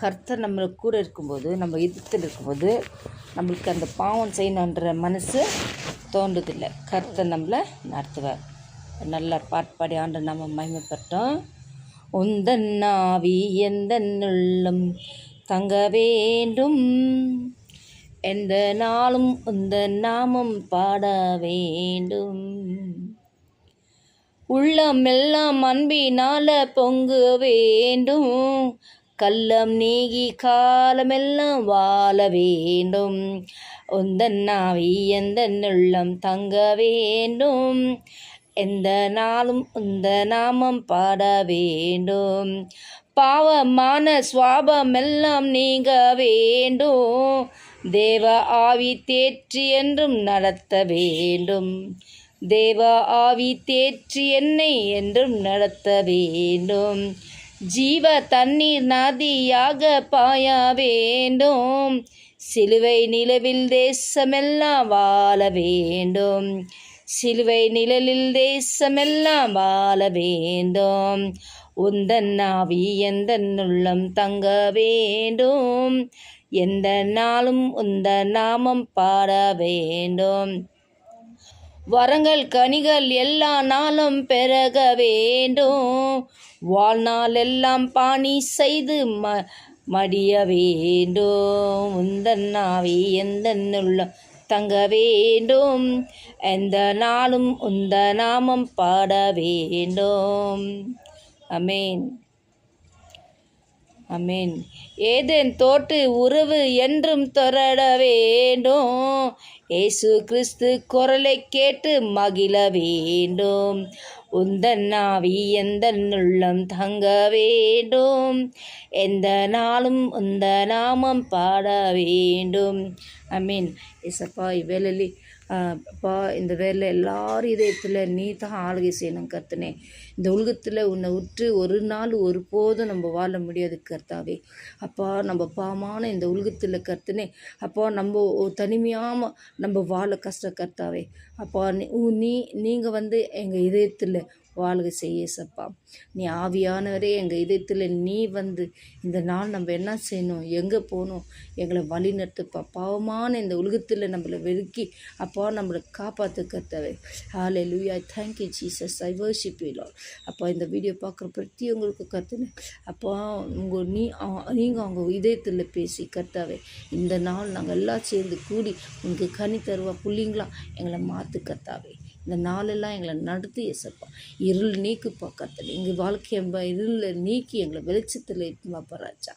கர்த்தர் நம்மளுக்கு கூட இருக்கும்போது, நம்ம யுத்தத்தில் இருக்கும்போது நம்மளுக்கு அந்த பாவம் செய்யணுன்ற மனசு தோன்றதில்லை. கர்த்தர் நம்மளை நடத்துவார். நல்லா பாட்டு பாடி ஆண்டு நம்ம மகிமைப்பட்டோம். உந்தன் ஆவி எந்தன் உள்ளம் தங்க வேண்டும், எந்த நாளும் உந்தன் நாமம் பாட வேண்டும். உள்ளமெல்லாம் அன்பினால பொங்கு வேண்டும், கள்ளம் நீங்கி காலமெல்லாம் வாழ வேண்டும். உந்தன் ஆவி எந்தன் உள்ளம் தங்க வேண்டும், எந்த நாளும் உந்த நாமம் பாட வேண்டும். பாவமான சுவாபமெல்லாம் நீங்க வேண்டும், தேவ ஆவி தேற்றி என்றும் நடத்த வேண்டும். தேவ ஆவி தேற்றி என்னை என்றும் நடத்த வேண்டும். ஜீவ தண்ணீர் நதியாக பாய வேண்டும், சிலுவை நிலவில் தேசமெல்லாம் வாழ வேண்டும். சிலுவை நிழலில் தேசமெல்லாம் வாழ வேண்டும். உந்தன் ஆவி எந்தன் உள்ளம் தங்க வேண்டும், எந்த நாளும் உந்த நாமம் பாட வேண்டும். வரங்கள் கனிகள் எல்லா நாளும் பெருக வேண்டும், வாழ்நாள் எல்லாம் பாணி செய்து மடிய வேண்டும். உந்தன் ஆவி எந்தன் உள்ளம் தங்க வேண்டும், எந்த நாளும் உந்த நாமம் பாட வேண்டும். அமேன் அமேன். ஏதேன் தோட்டு உறவு என்றும் தொடர வேண்டும், இயேசு கிறிஸ்து குரலை கேட்டு மகிழ வேண்டும். உந்தன் ஆவி எந்தன் உள்ளம் தங்க வேண்டும், எந்த நாளும் உந்த நாமம் பாட வேண்டும். அமீன். ஏசப்பா இவ்வேளையிலே அப்பா இந்த வேலை எல்லாரும் இதயத்தில் நீ தான் ஆளுகை செய்யணும் கர்த்தனே. இந்த உலகத்தில் உன்னை விட்டு ஒரு நாள் ஒருபோதும் நம்ம வாழ முடியாது கர்த்தாவே. அப்பா நம்ம பாவமான இந்த உலகத்தில் கர்த்தனே, அப்பா நம்ம தனிமையாக நம்ம வாழ கஷ்ட கர்த்தாவே. அப்பா நீங்கள் வந்து எங்கள் இதயத்தில் வாழ்க செய்யப்பா. நீ ஆவியானவரே எங்கள் இதயத்தில் நீ வந்து இந்த நாள் நம்ம என்ன செய்யணும், எங்கே போகணும், எங்களை வழி நடத்துப்பா. பாவமான இந்த உலகத்தில் நம்மளை வெறுக்கி அப்பா நம்மளை காப்பாற்று கர்த்தாவே. Hallelujah. Thank you Jesus. I worship you Lord. அப்பா இந்த வீடியோ பார்க்குற பிரத்தியவங்களுக்கு கர்த்தனே, அப்பா நீங்கள் அவங்க இதயத்தில் பேசி கர்த்தாவே, இந்த நாள் நாங்கள் எல்லாம் சேர்ந்து கூடி உங்களுக்கு கனி தருவா புள்ளிங்களா எங்களை மாற்று கர்த்தாவே. இந்த நாளெல்லாம் எங்களை நடத்தி ஏசப்பா. இருள் நீக்குப்பா கர்த்தனே. எங்கள் வாழ்க்கை இருளில் நீக்கி எங்களை வெளிச்சத்தில் இட்டுமாப்பா ராஜா.